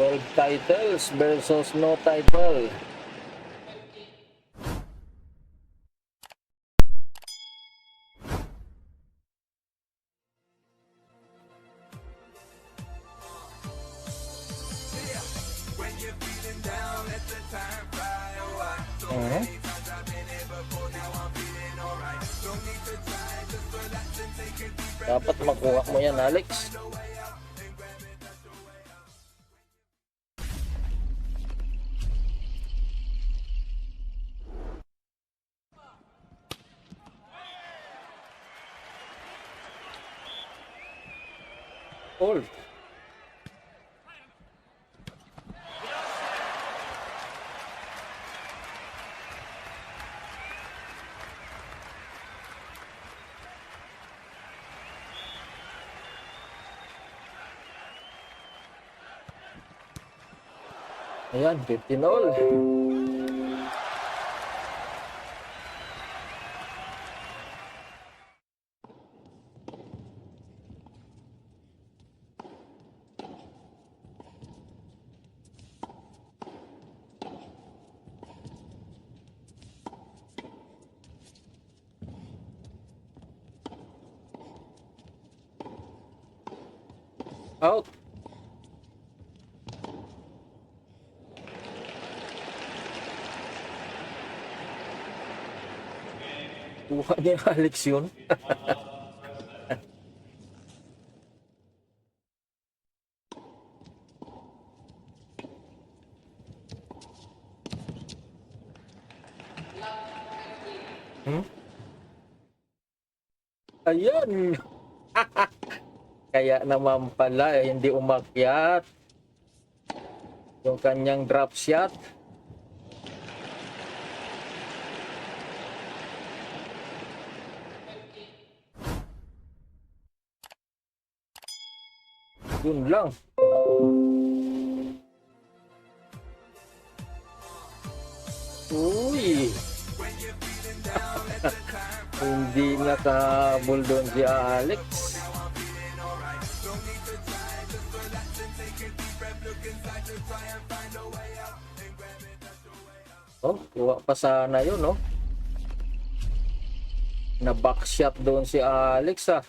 12 titles versus no title. Dapat makuha mo yan, Alex. All. Ayan, 15 all. Out. Kuha ni Alex yun. Ayan. Kaya naman pala hindi umakyat yung kanyang drop shot. Yun lang. Uy. Hindi nakahabol doon si Alex. Oh, kuha pa sana yun, no? Na backshot doon si Alex, ah.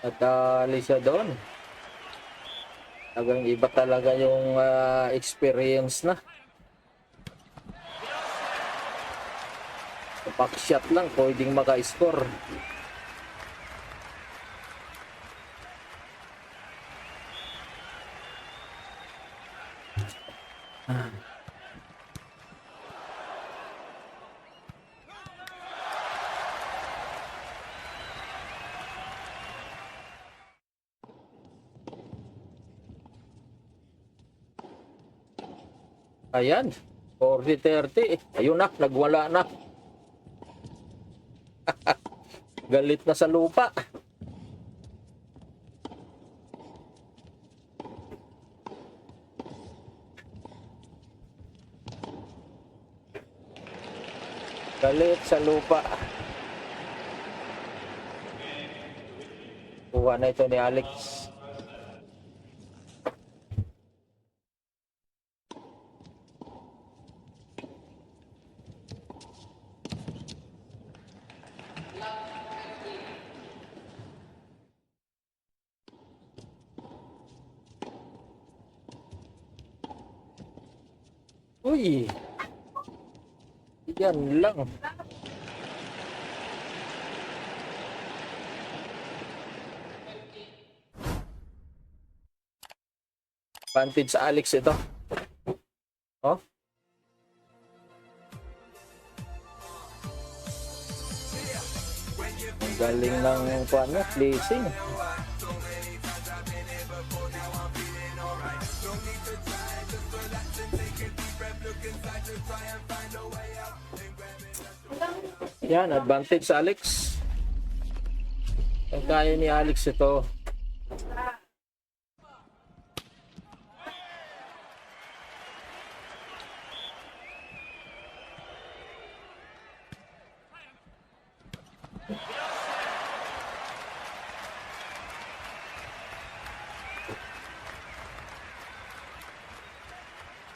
At alis siya doon. Talagang iba talaga yung experience na. Backshot lang, pwedeng maka-score. Ayan, 40-30. Ayun na, nagwala na. Galit na sa lupa. Galit sa lupa. Kuha na ito ni Alex. Uy. Yan lang. Advantage sa Alex ito. Oh. Ang galing ng paano, placing. Yan, advantage sa Alex. Ang kaya ni Alex ito.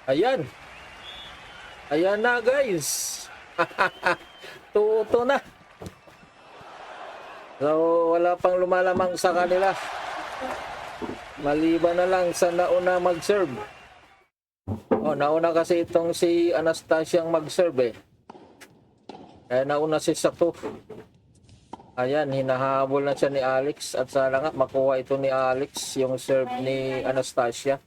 Ayan. Ayan na guys. Tuto na. So wala pang lumalamang sa kanila. Maliban na lang sa nauna mag-serve. Oh, nauna kasi itong si Anastasia ang mag-serve eh. Kaya nauna si Sato. Ayan, hinahabol na siya ni Alex at sana nga makuha ito ni Alex yung serve ni Anastasia.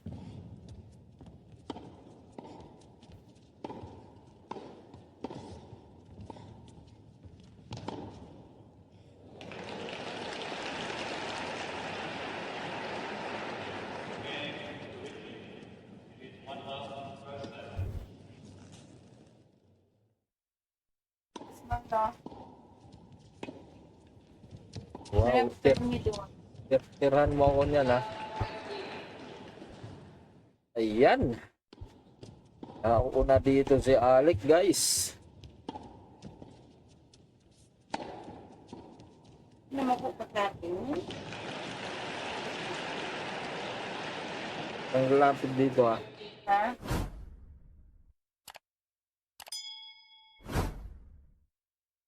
Wow, tirahan mo ako niyan ha. Ayan. Nauna dito si Alex guys. Ang lapit dito ha. Ha?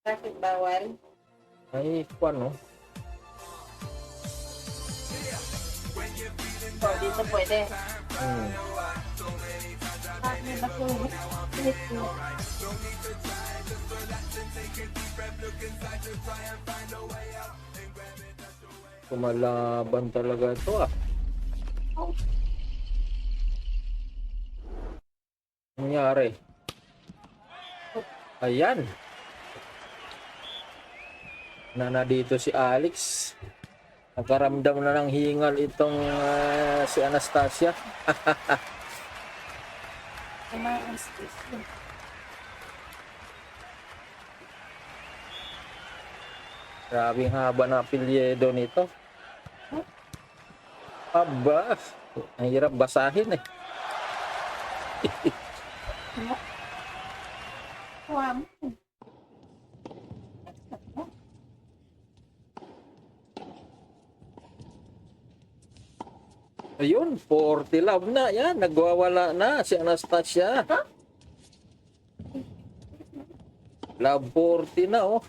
Bakit bawal? Ay, ano? O, dito pwede. Hmm. Bakit masulit? Dito. Kumalaban talaga ito ah. Nangyari. Ayan. Na dito si Alex. Nakaramdam na ng hingal itong si Anastasia. Tumaas dito. Grabing haba na apelyido nito. Aba, ang hirap basahin eh. Wow. Ayun, 40 love na. Yan, nagwawala na si Anastasia. Love 40 na oh.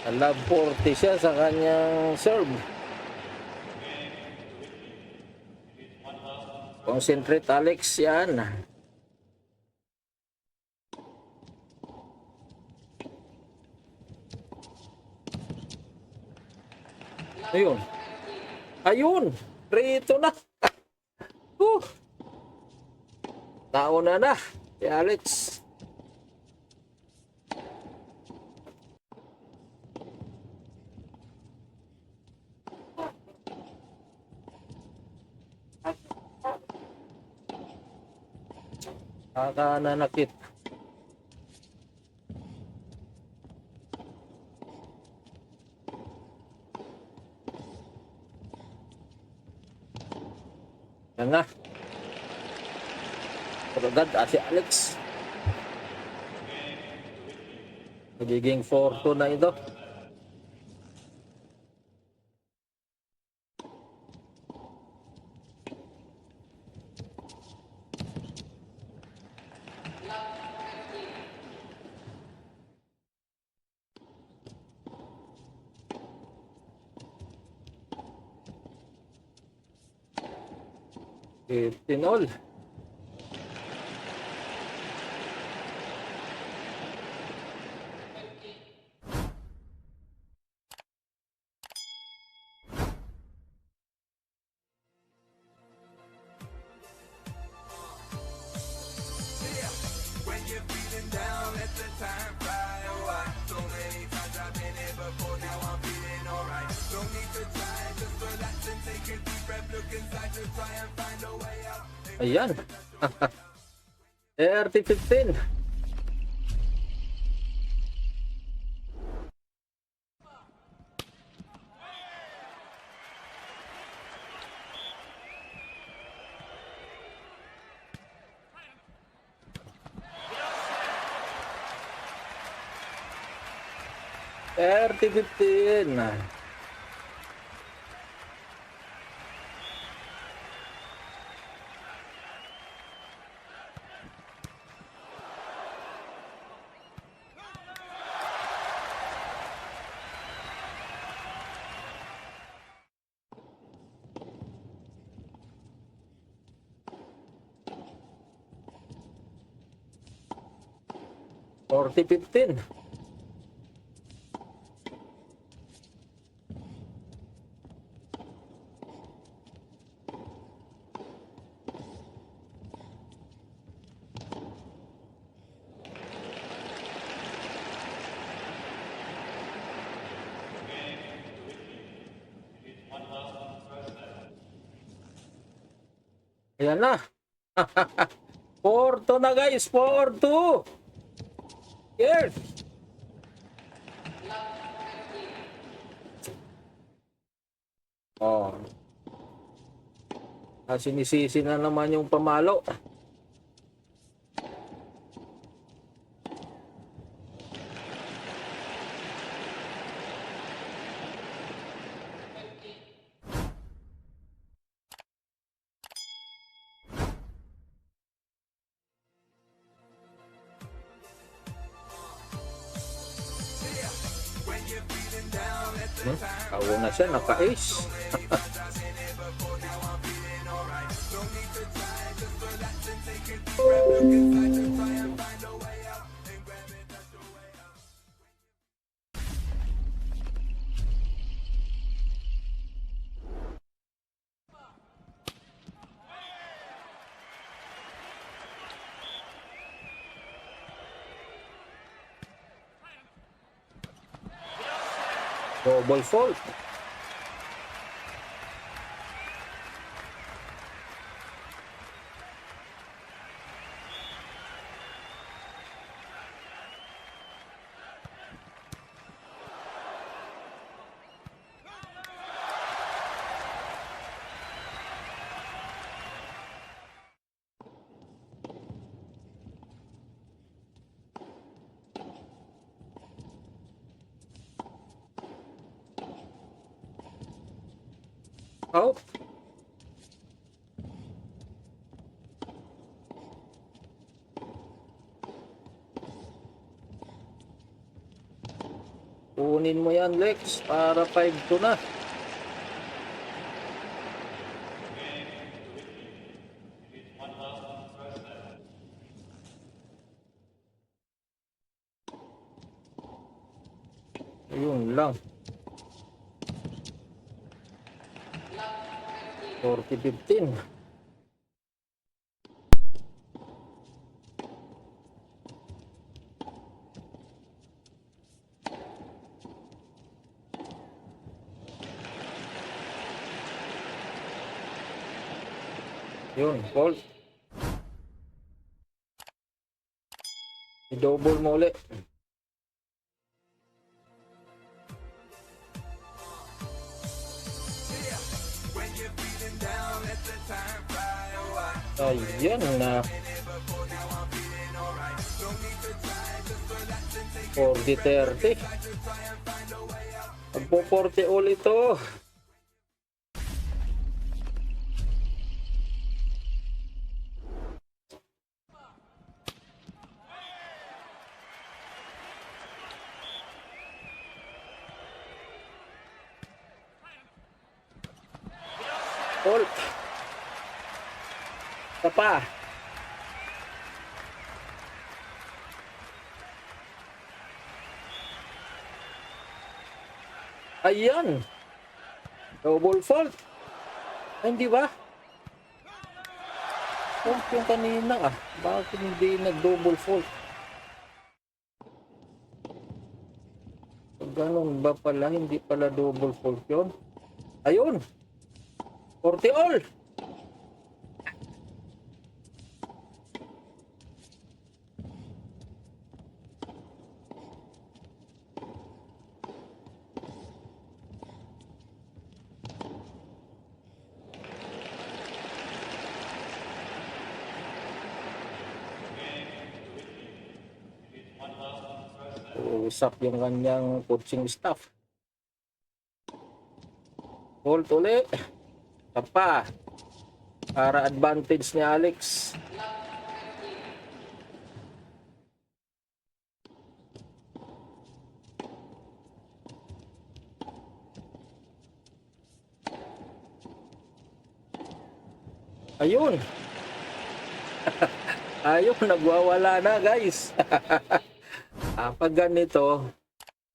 Love 40 siya sa kanyang serve. Concentrate Alex yan. Ayun. Ayun. Rito na. Nauna na si Alex. Nanakit. Yan na. Agad si Alex. Magiging 4-2 na ito. Tinol. Ayan. 30-15. 40-15. Ayan na. 4-2 na guys. 4-2. Yes. Oh. Sinisisi na naman yung pamalo. Tawo na siya, naka-ace. Double fault. Out. Kunin mo yan, Lex, para 5-2 na. Ayun lang. 40-15. Yun, fault. I-double mo ulit. Ayan na. 40-30. Magpo-40 ulit ito. Fault. Isa pa. Ayan. Double fault. Ay, hindi ba? Fault yung kanina ah. Bakit hindi nag-double fault? Ganun ba pala? Hindi pala double fault yun. Ayun. 40 all. Usap yung kanyang coaching staff. Hold ulit. Tapa. Para advantage ni Alex. Ayun. Ayun, nagwawala na guys. Pag ganito,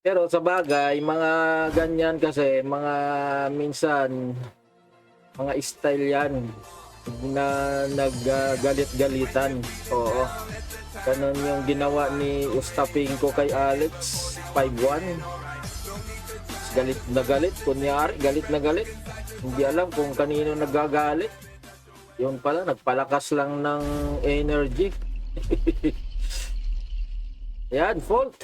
pero sa bagay, mga ganyan kasi, mga minsan, mga style yan na naggalit-galitan. Oo. Ganun yung ginawa ni Ustapinko kay Alex 5-1. Galit na galit, kunyari, galit na galit. Hindi alam kung kanino nagagalit. Yun pala, nagpalakas lang ng energy. Yan, fault.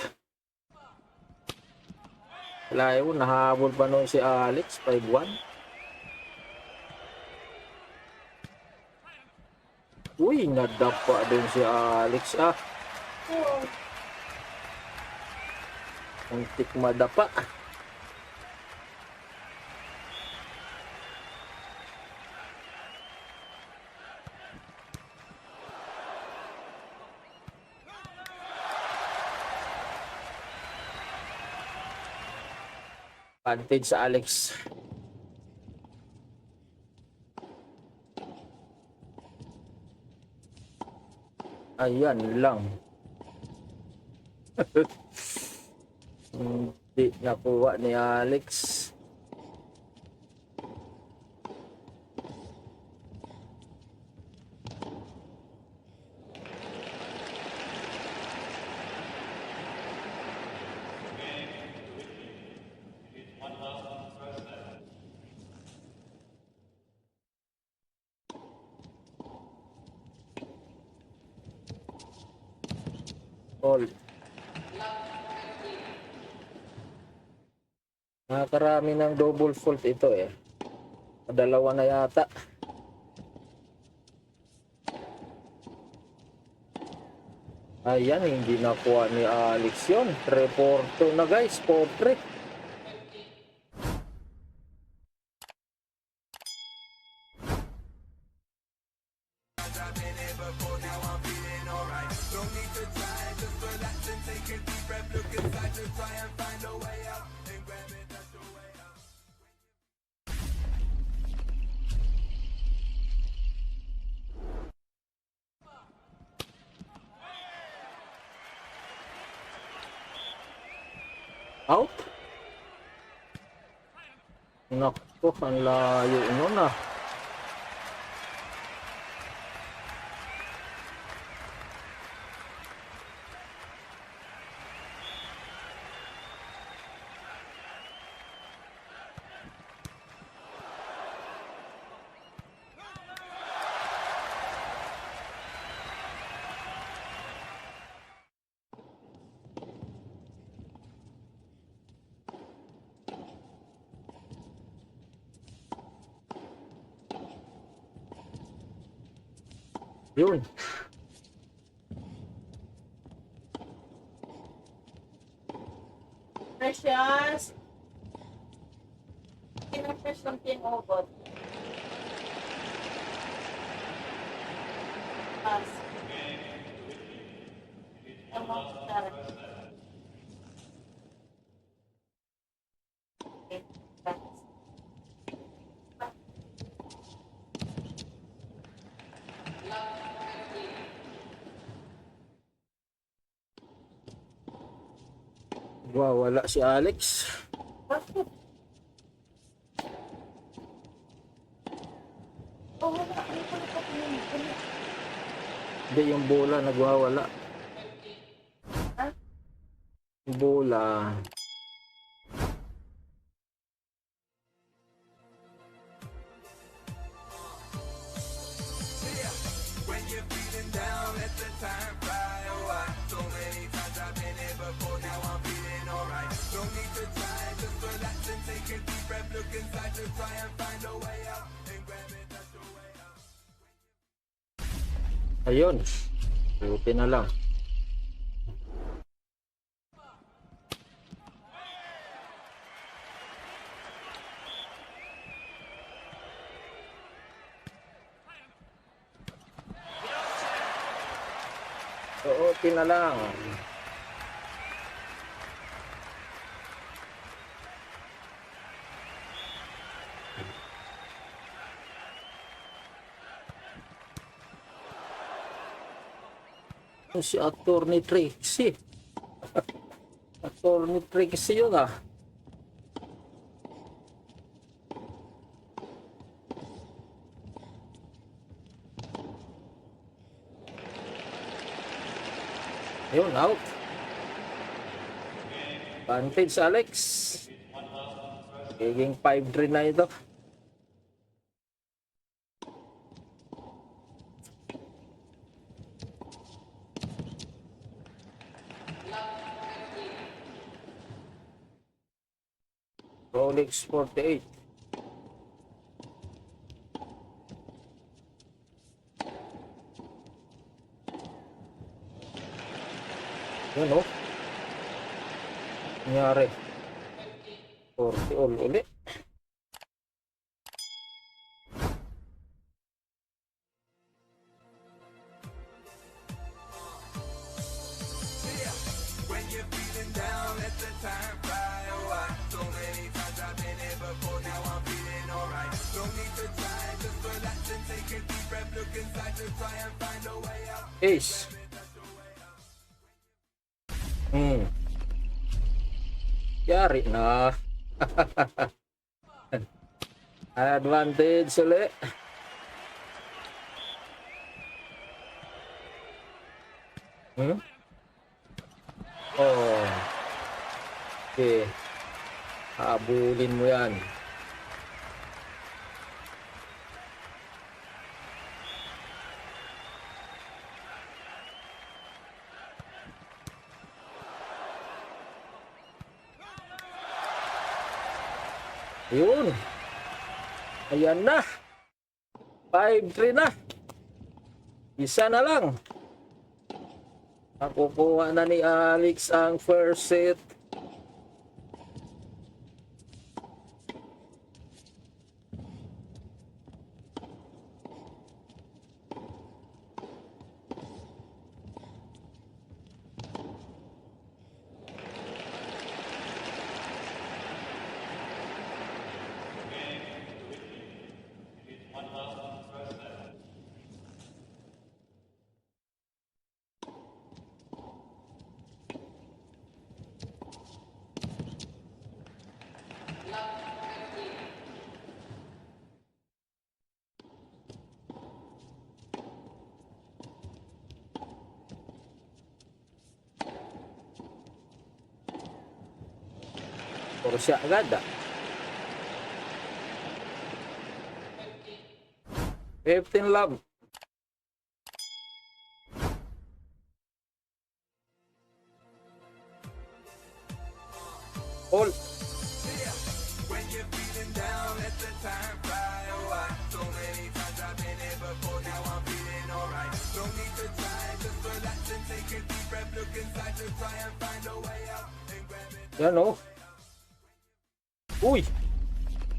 Layo, nahabol pa noon si Alex, 5-1. Uy, nadapa din si Alex. Muntik madapa. Advantage sa Alex. Ayan lang. Hindi nakuha ni Alex. All. Nakakarami ng double fault ito eh. Dalawa na yata. Ayan, hindi nakuha ni Alex yun. 3-4-2 na guys, 4-3. Out. Naku, ang layo nun ah. Yun. Precious. Pinapres something over. Pass. Okay. Pass. Wow, wala si Alex. Bakit? Oh, wala. Ano pa na Hindi, yung bola nagwawala. Ha? Yung bola. Ayun. Buti na lang. Buti na lang. Si Attorney Tracy. Tornitrix yun ah. Yun, out. Advantage, Alex. Giging 5-3 na ito. Rolex 48. Yun o. Nangyari. 40 all ulit. When you're feeling down, let the time fly away. So many times I've been here before, now I'm feeling alright. No need to try, just relax and take a deep breath. Look inside to try and find a way out. Ace. Yari na. Advantage ulit. Oh. Okay. Habulin mo yan. Yun. Ayan na. 5-3 na. Isa na lang. Nakukuha na ni Alex ang first set. Puro siya agad ah. 15 love. All. When you're feeling down, let the time fly away. So many times I've been here before, now I'm feeling alright. No need to try, just relax and take a deep breath. Look inside to try and find a way out. And grab it. Yan oh. Uy.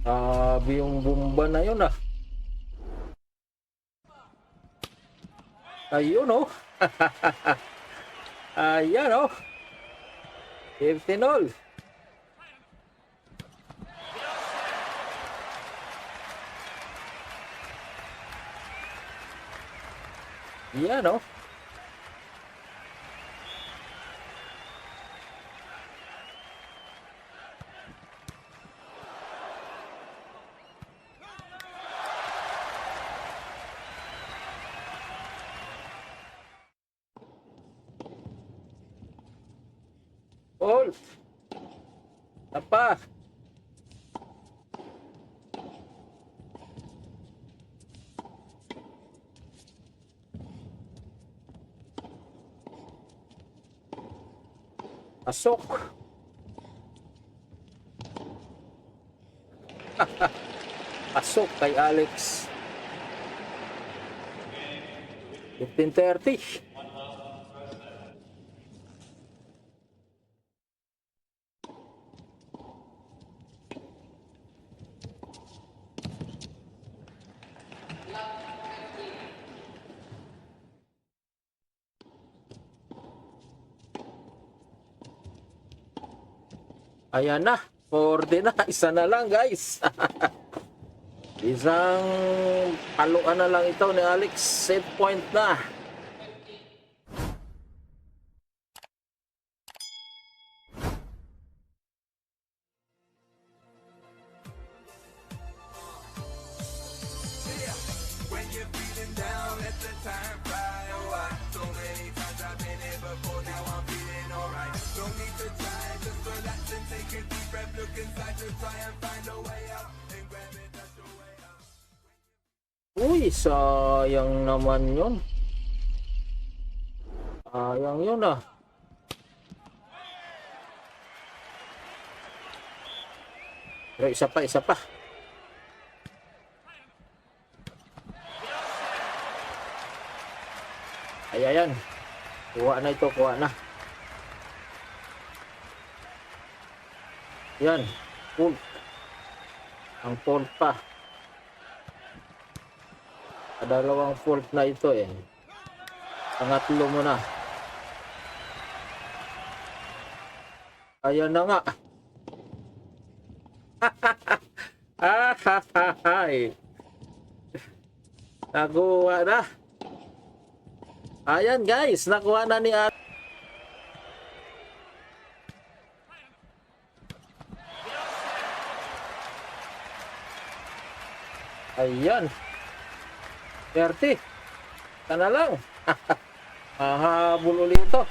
Sabi yung bomba na yun ah. Ayun oh. Ayan oh. 15 all. Yan oh. All. Apa? Pasok. Pasok kay Alex. 15-30. Ayan na, 40 na, isa na lang guys. Isang paluan na lang ito ni Alex, set point na. a deep breath, look inside to try and find a way out, and grab it, that's your way out. Uy, sayang naman yun. Sayang yun ah. Pero isa pa, isa pa. Ayan. Kuha na ito, kuha na. Yan. Full. Ang full pa. Dalawang fault na ito eh. Pangatlo mo na. Ayan na nga. Nakuha na. Ayan guys, nakuha na ni Alex. Ayan. 30. Sana lang. Mahabol ulit ito.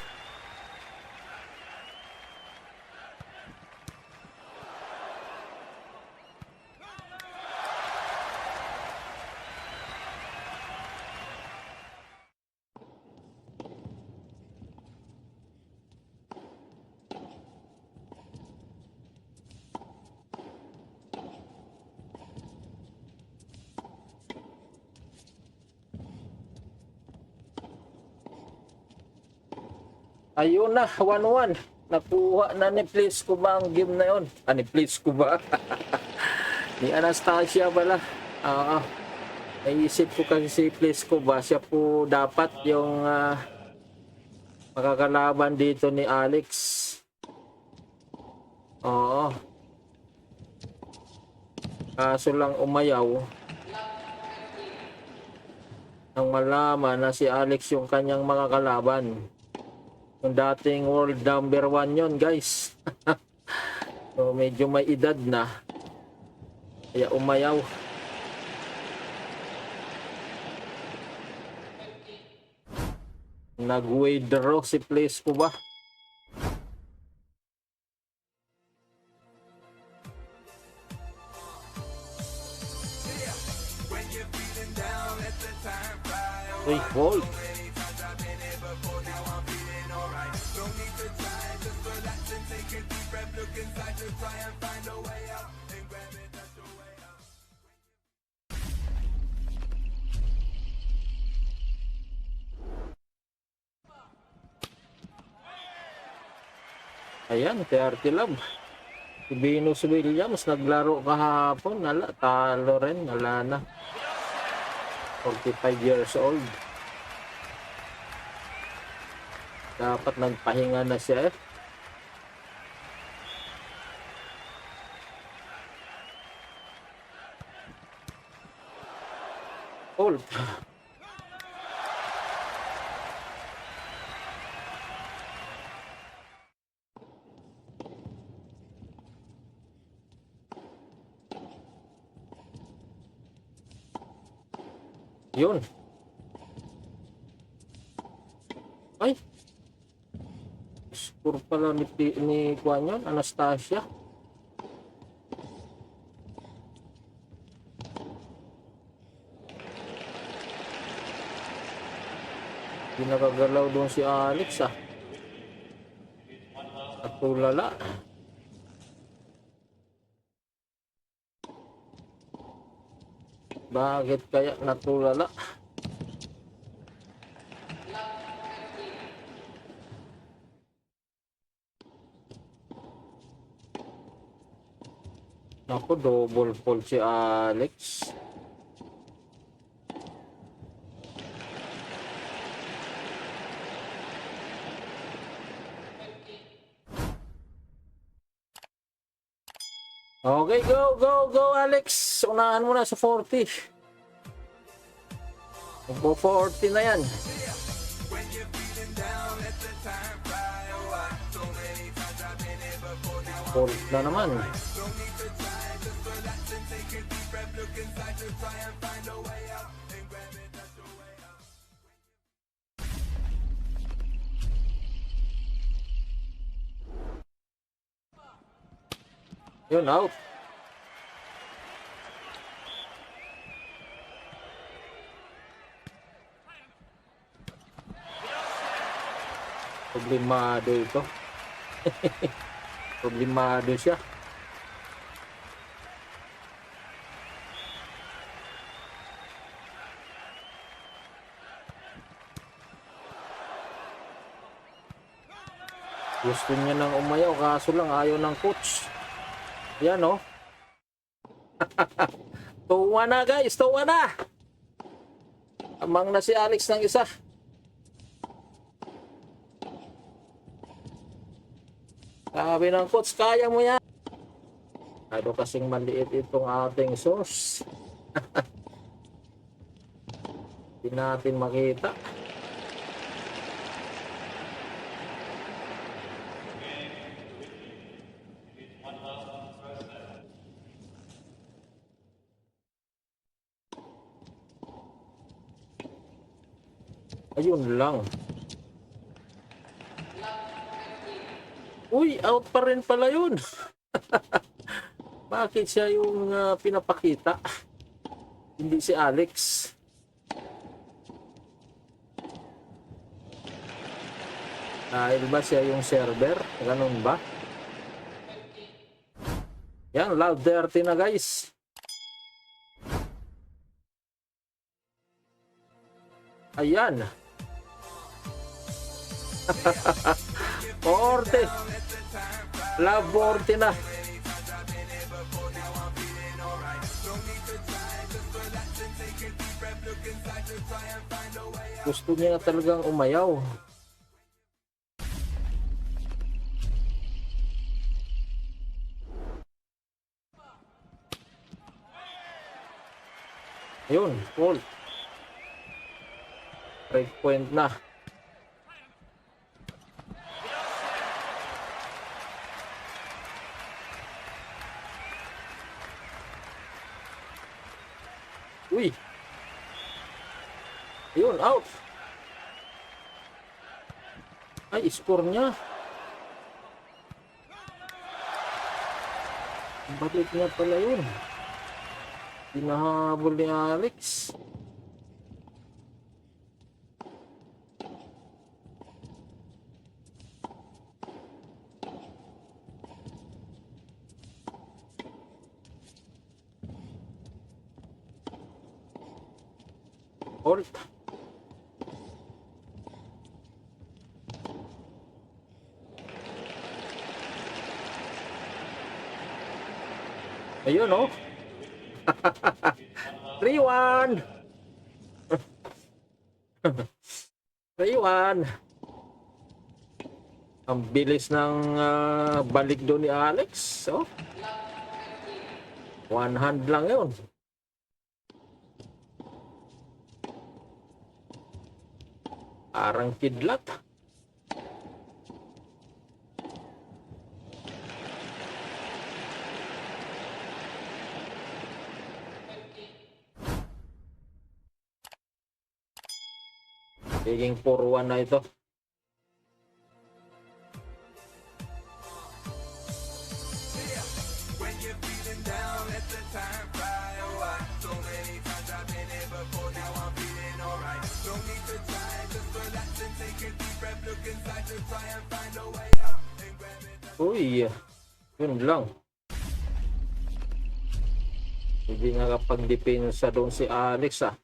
Ayun na, 1-1. Nakuha na ni Pliskova ang game na yon. Ni Pliskova. Ni Anastasia pala. Naisip ko kasi si Pliskova, siya po dapat yung makakalaban dito ni Alex. Oo. Kaso lang umayaw. Nang malaman na si Alex yung kanyang makakalaban. Yung dating world number 1 yon guys. So medyo may edad na. Kaya umayaw. Nag-withdraw si Pliskova. Uy, hold. Ayan, 30 love. Si Venus Williams naglaro kahapon. Nala, talo rin. Wala na. 45 years old. Dapat nagpahinga na siya eh. Old. Yun. Ay. Score pala ni Kwan yun, Anastasia. Hindi nakagalaw doon si Alex ah. Natulala. Bakit kaya natulala? Naku, double fall si Alex. Okay, go Alex. Unahan mo na sa 40. Magpo 40 na yan. Fourth na naman. Yun, out. Problemado ito. Problemado siya. Gusto niya nang umayaw, kaso lang ayaw ng coach. Yan, oh. Tuwa na, guys. Tuwa na. Amang na si Alex ng isa. Sabi ng coach, kaya mo yan. Ano kasing maliit itong ating sauce. Hindi natin makita. Ayun lang. Uy, out pa rin pala yun. Bakit siya yung pinapakita? Hindi si Alex. Dahil ba siya yung server? Ganun ba? Yan, loud dirty na guys. Ayan. 40. Love 40 na. Gusto niya na talagang umayaw. Yun, Paul. Break point na. Uy. Ayun, out. Ay, score niya. Balik niya pala yun. Hinahabol ni Alex. Hold. Ayun, oh. 3-1. 3-1. Ang bilis ng balik doon ni Alex. Oh. One hand lang yun. Parang kidlat. Magiging 4-1 na ito. When you're feeling down, let the time fly away. So many times I've been here before, now I'm feeling alright. Don't need to try, just relax and take a deep breath. Look inside to try and find a way out. And grab it. Uy, yun lang. Hindi nakapag-depensa doon si Alex, ah.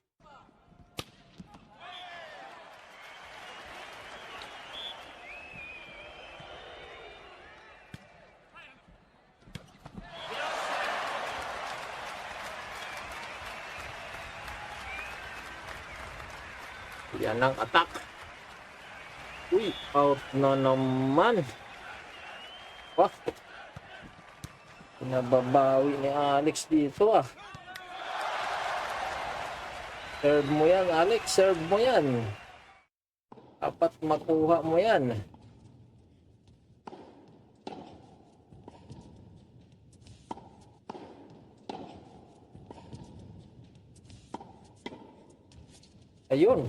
Yan ang attack. Uy, out na naman. Wah. Pinababawi ni Alex dito, ah. Serve mo yan, Alex. Serve mo yan. Dapat makuha mo yan. Ayun.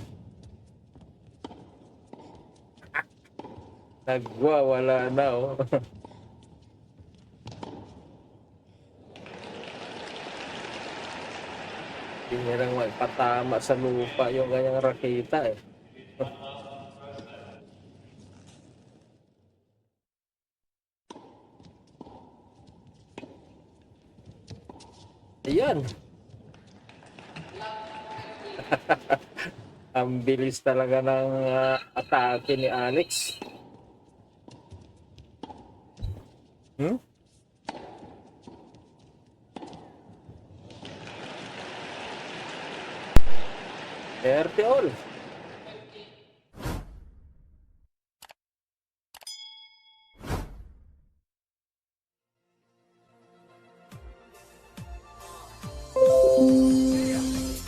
Nagwawala na, oh. Hindi niya lang magpatama sa lupa yung kanyang raketa eh. Ayan. Ang bilis talaga ng atake ni Alex. Hmm? Erte all.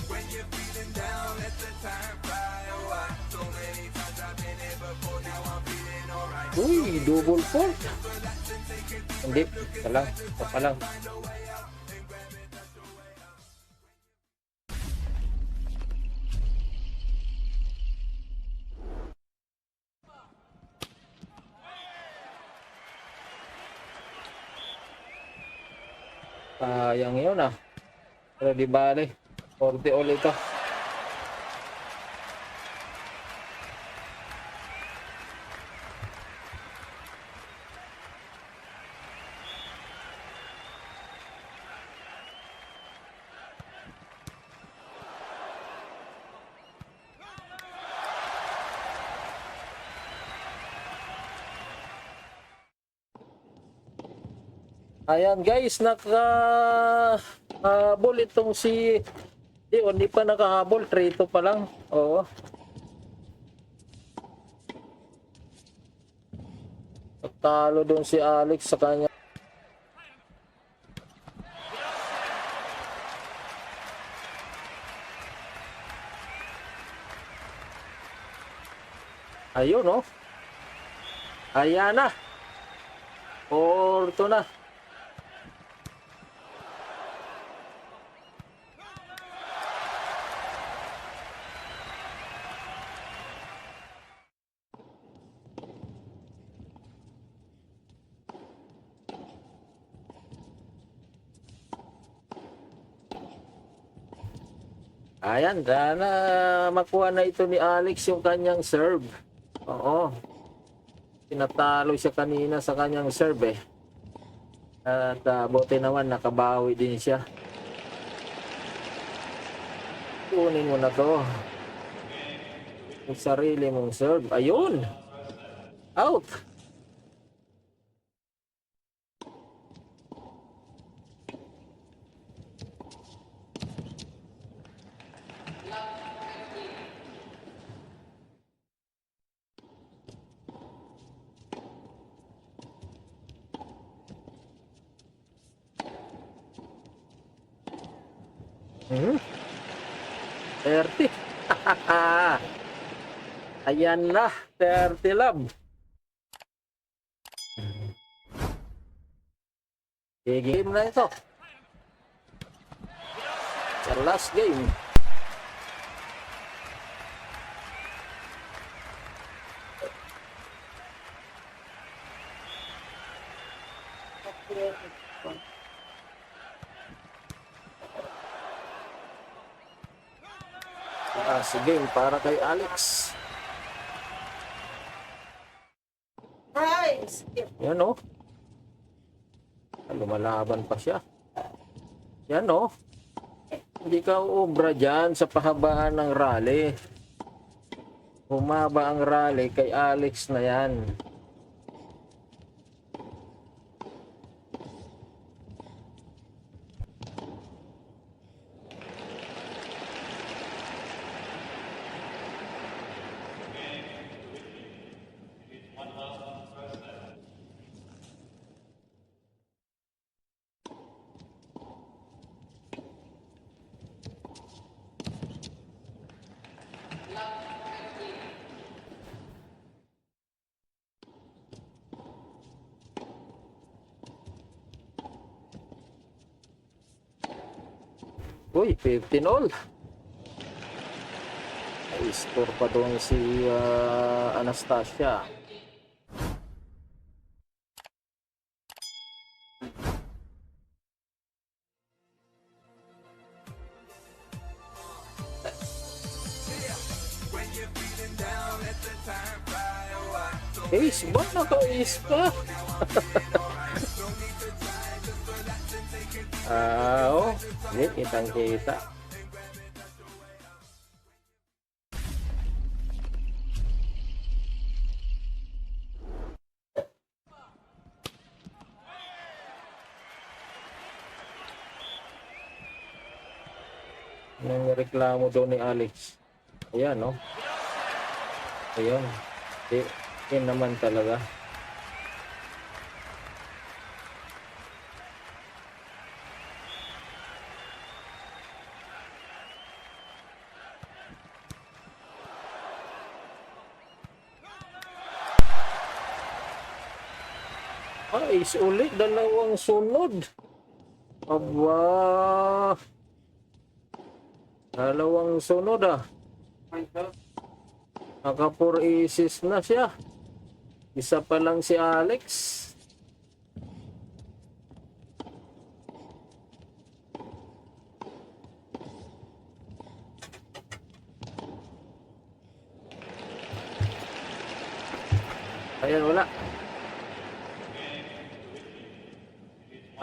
When you're feeling down, let the time fly away. So many times I've been here before, now I'm feeling alright. Uy, double fault. Hindi, ito lang. Ito pa lang. Sayang yun ah. Pero di bale. 40 all ito. Ayan guys, habol itong si hindi pa nakahabol, 3-2 pa lang. Oo. Talo doon si Alex sa kanya. Ayun oh. Ayan na. 4-2 na. Ayan, sana makuha na ito ni Alex yung kanyang serve. Oo. Tinatalo siya kanina sa kanyang serve eh. At buti naman nakabawi din siya. Kunin mo na to. Yung sarili mong serve. Ayun! Out! Hmm? 30. Ayan na, 30 love. Game na ito. Sa last game. Last game para kay Alex. Nice! Yan o. Lumalaban pa siya. Yan o. Hindi ka uubra dyan sa pahabaan ng rally. Humaba ang rally kay Alex na yan. Uy, 15 all. Ay, score pa doon si Anastasia. Ace ba? Naka-ace pa. Oh. Hindi, kitang-kita. Anong reklamo doon ni Alex? Ayan, no? Ayun. Yun naman talaga. Is ulit. Dalawang sunod. Aba. Dalawang sunod ah. Naka 4 aces na siya. Isa pa lang si Alex. Ayan, wala.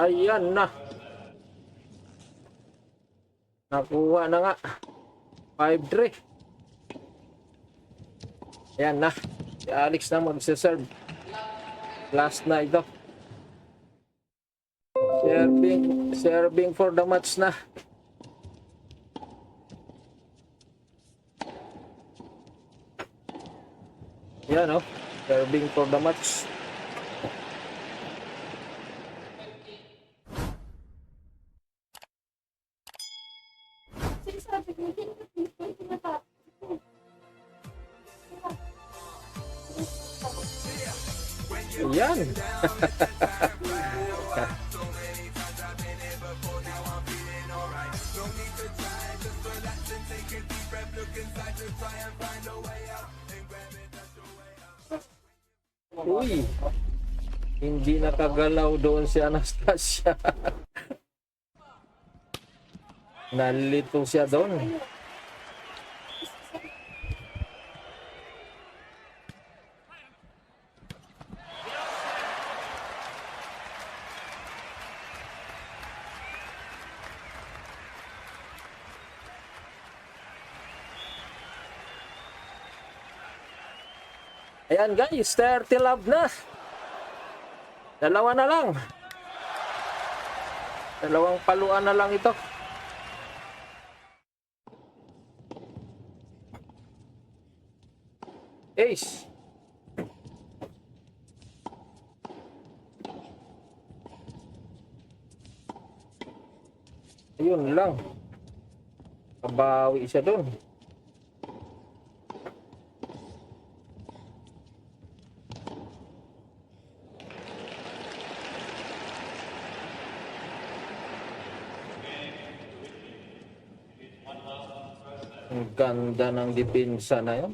Ayan na. Nakuha na nga. 5-3. Ayan na. Si Alex na magsaserve. Last na ito. Serving for the match na. Ayan, oh. Serving for the match. Sinasabi ko, hindi ko tinatapos. Ayan. Uy. Hindi nakagalaw doon si Anastasia. Nalito siya doon. Ayan guys, 30 love na. Dalawa na lang. Dalawang paluan na lang ito. Ace. Ayun lang. Kabawi siya doon. Ang ganda ng depensa na yun.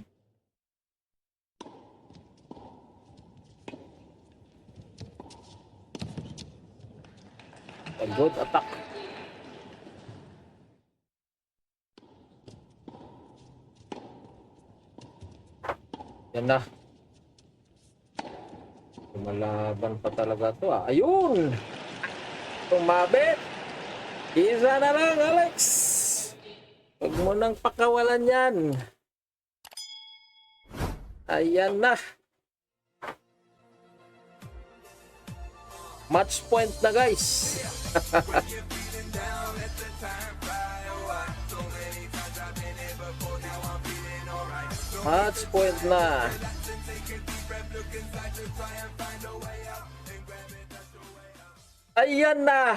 A good attack. Yan na. Lumalaban pa talaga to ah. Ayun! Tumabit! Isa na lang, Alex! Huwag mo nang pakawalan yan. Ayan na. Match point na guys. Match point na. Ayan na.